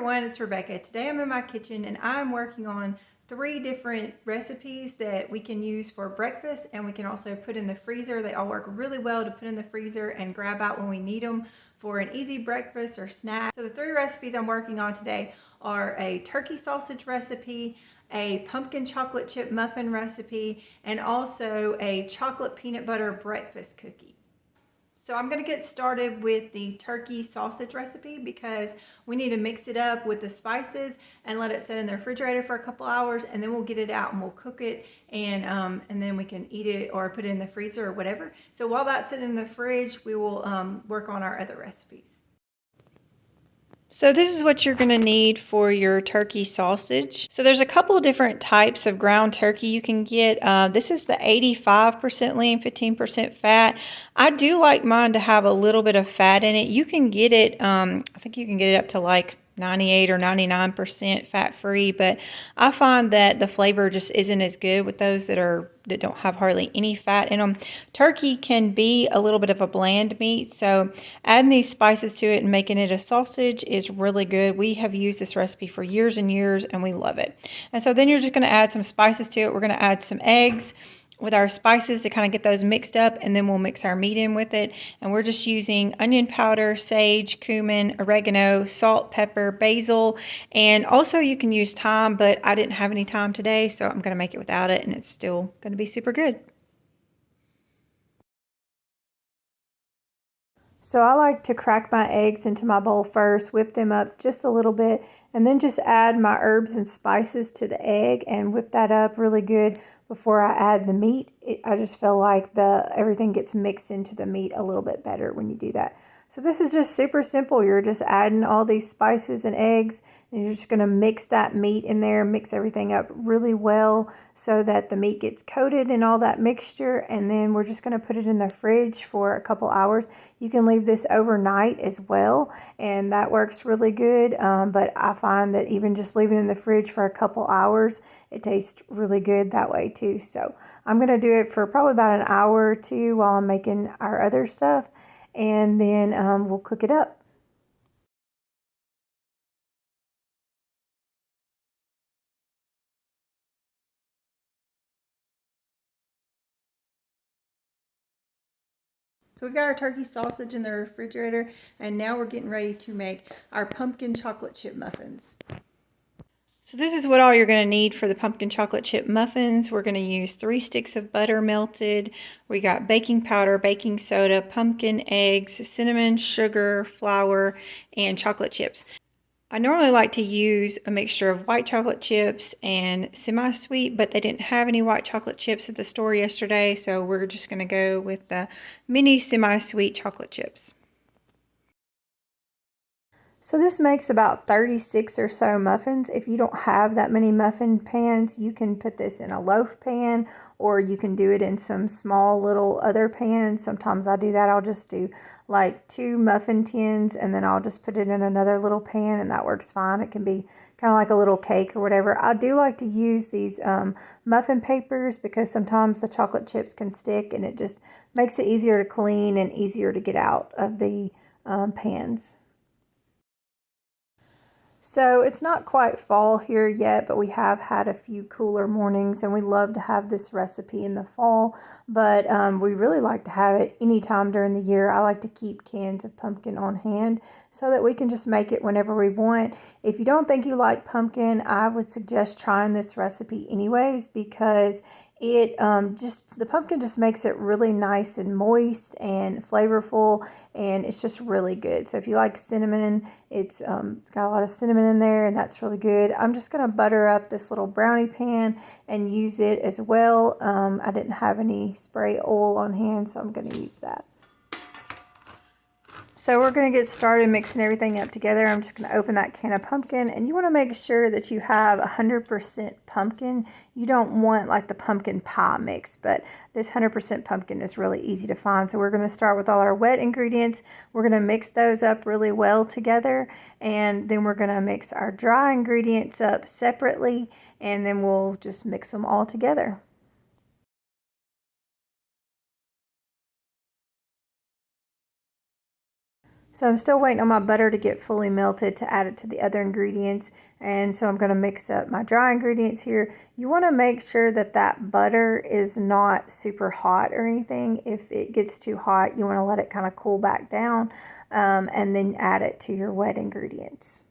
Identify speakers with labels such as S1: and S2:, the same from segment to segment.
S1: everyone, it's Rebecca. Today I'm in my kitchen and I'm working on 3 different recipes that we can use for breakfast and we can also put in the freezer. They all work really well to put in the freezer and grab out when we need them for an easy breakfast or snack. So the 3 recipes I'm working on today are a turkey sausage recipe, a pumpkin chocolate chip muffin recipe, and also a chocolate peanut butter breakfast cookie. So I'm going to get started with the turkey sausage recipe because we need to mix it up with the spices and let it sit in the refrigerator for a couple hours, and then we'll get it out and we'll cook it, and then we can eat it or put it in the freezer or whatever. So while that's sitting in the fridge, we will work on our other recipes. So this is what you're going to need for your turkey sausage. So there's a couple different types of ground turkey you can get. This is the 85% lean, 15% fat. I do like mine to have a little bit of fat in it. You can get it, I think you can get it up to like 98 or 99% fat-free, but I find that the flavor just isn't as good with those that don't have hardly any fat in them. Turkey can be a little bit of a bland meat, so adding these spices to it and making it a sausage is really good. We have used this recipe for years and years and we love it. And so then you're just going to add some spices to it. We're going to add some eggs with our spices to kind of get those mixed up, and then we'll mix our meat in with it. And we're just using onion powder, sage, cumin, oregano, salt, pepper, basil, and also you can use thyme, but I didn't have any thyme today, so I'm going to make it without it, and it's still going to be super good. So I like to crack my eggs into my bowl first, whip them up just a little bit, and then just add my herbs and spices to the egg and whip that up really good before I add the meat. I just feel like everything gets mixed into the meat a little bit better when you do that. So this is just super simple. You're just adding all these spices and eggs, and you're just going to mix that meat in there, mix everything up really well so that the meat gets coated in all that mixture, and then we're just going to put it in the fridge for a couple hours. You can leave this overnight as well, and that works really good, but I find that even just leaving it in the fridge for a couple hours, it tastes really good that way too. So I'm going to do it for probably about an hour or two while I'm making our other stuff, and then we'll cook it up. So we've got our turkey sausage in the refrigerator, and now we're getting ready to make our pumpkin chocolate chip muffins. So this is what all you're going to need for the pumpkin chocolate chip muffins. We're going to use 3 sticks of butter melted. We got baking powder, baking soda, pumpkin, eggs, cinnamon, sugar, flour, and chocolate chips. I normally like to use a mixture of white chocolate chips and semi-sweet, but they didn't have any white chocolate chips at the store yesterday, so we're just going to go with the mini semi-sweet chocolate chips. So this makes about 36 or so muffins. If you don't have that many muffin pans, you can put this in a loaf pan, or you can do it in some small little other pans. Sometimes I do that. I'll just do like 2 muffin tins, and then I'll just put it in another little pan, and that works fine. It can be kind of like a little cake or whatever. I do like to use these muffin papers because sometimes the chocolate chips can stick, and it just makes it easier to clean and easier to get out of the pans. So it's not quite fall here yet, but we have had a few cooler mornings, and we love to have this recipe in the fall, but we really like to have it anytime during the year. I like to keep cans of pumpkin on hand so that we can just make it whenever we want. If you don't think you like pumpkin, I would suggest trying this recipe anyways, because the pumpkin just makes it really nice and moist and flavorful, and it's just really good. So if you like cinnamon, it's got a lot of cinnamon in there, and that's really good. I'm just going to butter up this little brownie pan and use it as well. I didn't have any spray oil on hand, so I'm going to use that. So we're going to get started mixing everything up together. I'm just going to open that can of pumpkin, and you want to make sure that you have 100% pumpkin. You don't want like the pumpkin pie mix, but this 100% pumpkin is really easy to find. So we're going to start with all our wet ingredients. We're going to mix those up really well together, and then we're going to mix our dry ingredients up separately, and then we'll just mix them all together. So I'm still waiting on my butter to get fully melted to add it to the other ingredients. And so I'm going to mix up my dry ingredients here. You want to make sure that that butter is not super hot or anything. If it gets too hot, you want to let it kind of cool back down and then add it to your wet ingredients.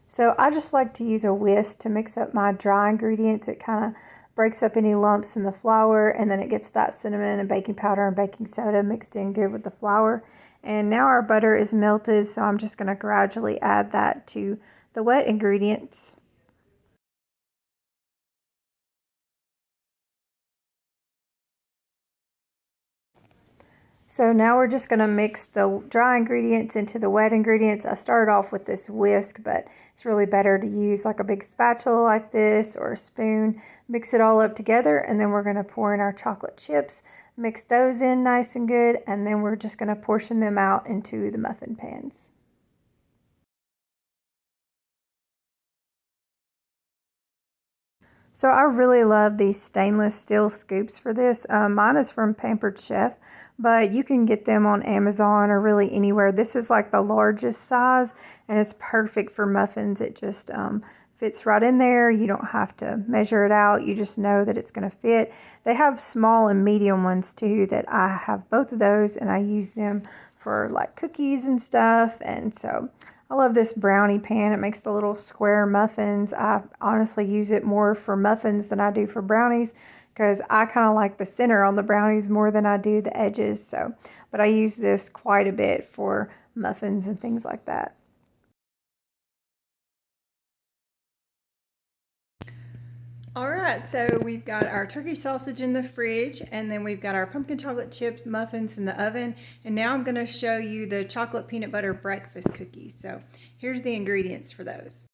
S1: So I just like to use a whisk to mix up my dry ingredients. It kind of breaks up any lumps in the flour, and then it gets that cinnamon and baking powder and baking soda mixed in good with the flour. And now our butter is melted, so I'm just going to gradually add that to the wet ingredients. So now we're just going to mix the dry ingredients into the wet ingredients. I started off with this whisk, but it's really better to use like a big spatula like this or a spoon. Mix it all up together, and then we're going to pour in our chocolate chips, mix those in nice and good, and then we're just going to portion them out into the muffin pans. So I really love these stainless steel scoops for this. Mine is from Pampered Chef, but you can get them on Amazon or really anywhere. This is like the largest size, and it's perfect for muffins. It just fits right in there. You don't have to measure it out. You just know that it's going to fit. They have small and medium ones too that I have both of those, and I use them for like cookies and stuff. And so I love this brownie pan. It makes the little square muffins. I honestly use it more for muffins than I do for brownies because I kind of like the center on the brownies more than I do the edges. But I use this quite a bit for muffins and things like that. All right, so we've got our turkey sausage in the fridge, and then we've got our pumpkin chocolate chip muffins in the oven. And now I'm going to show you the chocolate peanut butter breakfast cookies. So here's the ingredients for those.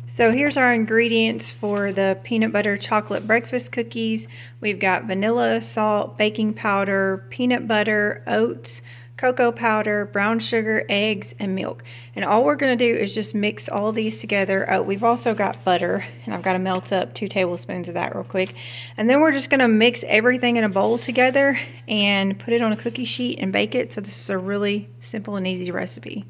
S1: So here's our ingredients for the peanut butter chocolate breakfast cookies. We've got vanilla, salt, baking powder, peanut butter, oats, cocoa powder, brown sugar, eggs, and milk. And all we're going to do is just mix all these together. Oh, we've also got butter, and I've got to melt up 2 tablespoons of that real quick. And then we're just going to mix everything in a bowl together and put it on a cookie sheet and bake it. So this is a really simple and easy recipe.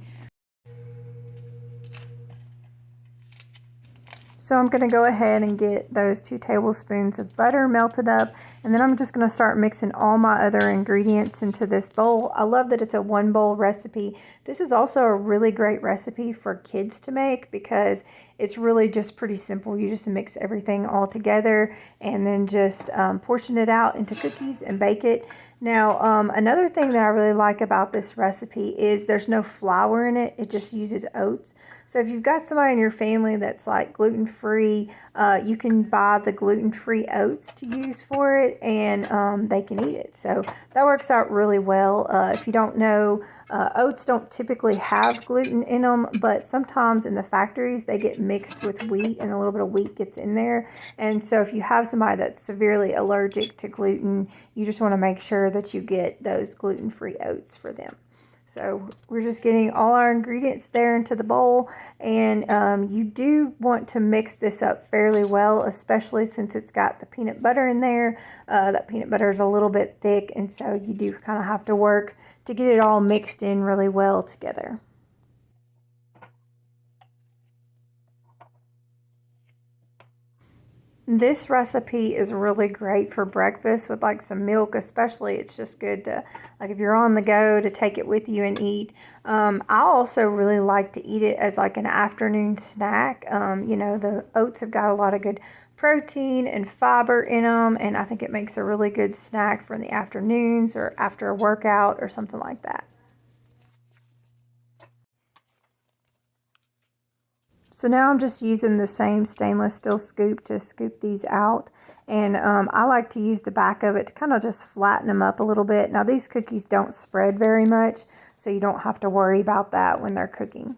S1: So I'm going to go ahead and get those 2 tablespoons of butter melted up, and then I'm just going to start mixing all my other ingredients into this bowl. I love that it's a 1 bowl recipe. This is also a really great recipe for kids to make because it's really just pretty simple. You just mix everything all together and then just portion it out into cookies and bake it. Now, another thing that I really like about this recipe is there's no flour in it. It just uses oats. So if you've got somebody in your family that's like gluten-free, you can buy the gluten-free oats to use for it, and they can eat it. So that works out really well. If you don't know, oats don't typically have gluten in them, but sometimes in the factories they get mixed with wheat, and a little bit of wheat gets in there. And so if you have somebody that's severely allergic to gluten, you just want to make sure that you get those gluten-free oats for them. So we're just getting all our ingredients there into the bowl, and you do want to mix this up fairly well, especially since it's got the peanut butter in there. That peanut butter is a little bit thick, and so you do kind of have to work to get it all mixed in really well together. This recipe is really great for breakfast with like some milk, especially. It's just good to, like if you're on the go, to take it with you and eat. I also really like to eat it as like an afternoon snack. You know, the oats have got a lot of good protein and fiber in them, and I think it makes a really good snack for in the afternoons or after a workout or something like that. So now I'm just using the same stainless steel scoop to scoop these out. And I like to use the back of it to kind of just flatten them up a little bit. Now these cookies don't spread very much, so you don't have to worry about that when they're cooking.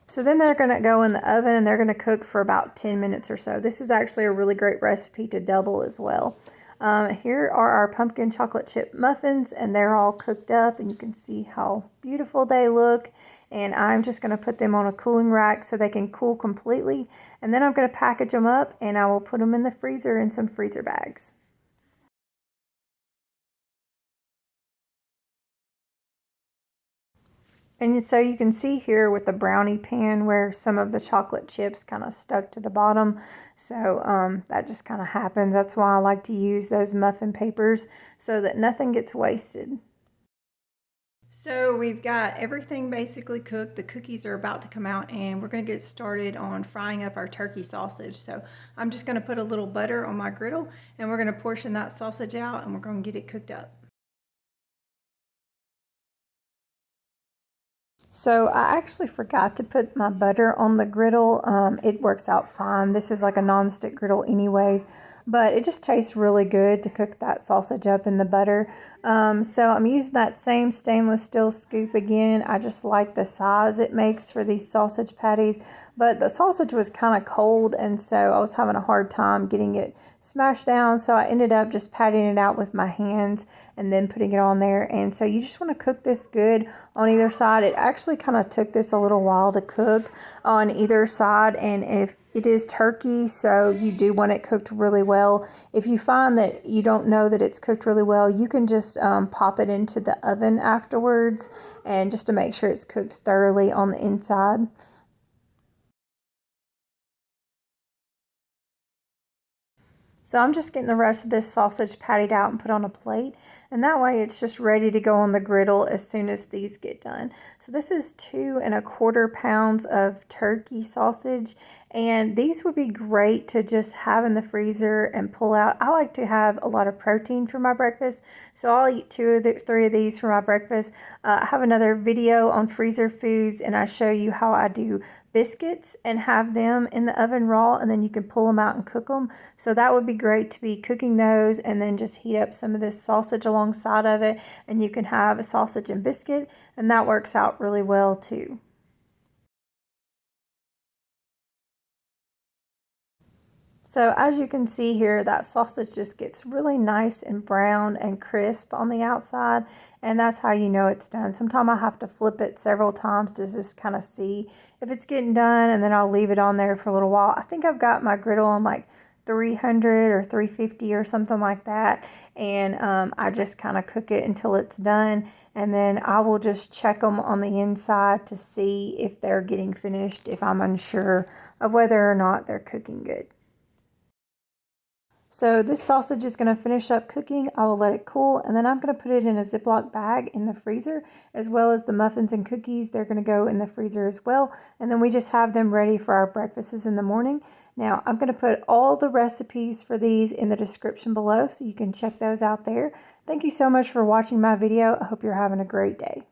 S1: So then they're going to go in the oven and they're going to cook for about 10 minutes or so. This is actually a really great recipe to double as well. Here are our pumpkin chocolate chip muffins, and they're all cooked up, and you can see how beautiful they look. And I'm just going to put them on a cooling rack so they can cool completely. And then I'm going to package them up, and I will put them in the freezer in some freezer bags. And so you can see here with the brownie pan where some of the chocolate chips kind of stuck to the bottom. So that just kind of happens. That's why I like to use those muffin papers so that nothing gets wasted. So we've got everything basically cooked. The cookies are about to come out and we're going to get started on frying up our turkey sausage. So I'm just going to put a little butter on my griddle and we're going to portion that sausage out and we're going to get it cooked up. So I actually forgot to put my butter on the griddle. It works out fine. This is like a non-stick griddle anyways, but it just tastes really good to cook that sausage up in the butter. So I'm using that same stainless steel scoop again. I just like the size it makes for these sausage patties, but the sausage was kind of cold and so I was having a hard time getting it smashed down. So I ended up just patting it out with my hands and then putting it on there. And so you just want to cook this good on either side. It actually kind of took this a little while to cook on either side, and if it is turkey, so you do want it cooked really well. If you find that you don't know that it's cooked really well, you can just pop it into the oven afterwards and just to make sure it's cooked thoroughly on the inside. So I'm just getting the rest of this sausage patted out and put on a plate, and that way it's just ready to go on the griddle as soon as these get done. So this is 2¼ pounds of turkey sausage, and these would be great to just have in the freezer and pull out. I like to have a lot of protein for my breakfast, so I'll eat 2 or 3 of these for my breakfast. I have another video on freezer foods, and I show you how I do biscuits and have them in the oven raw, and then you can pull them out and cook them. So that would be great to be cooking those and then just heat up some of this sausage alongside of it, and you can have a sausage and biscuit, and that works out really well too. So as you can see here, that sausage just gets really nice and brown and crisp on the outside, and that's how you know it's done. Sometimes I have to flip it several times to just kind of see if it's getting done, and then I'll leave it on there for a little while. I think I've got my griddle on like 300 or 350 or something like that, and I just kind of cook it until it's done, and then I will just check them on the inside to see if they're getting finished, if I'm unsure of whether or not they're cooking good. So this sausage is going to finish up cooking. I will let it cool, and then I'm going to put it in a Ziploc bag in the freezer, as well as the muffins and cookies. They're going to go in the freezer as well, and then we just have them ready for our breakfasts in the morning. Now, I'm going to put all the recipes for these in the description below, so you can check those out there. Thank you so much for watching my video. I hope you're having a great day.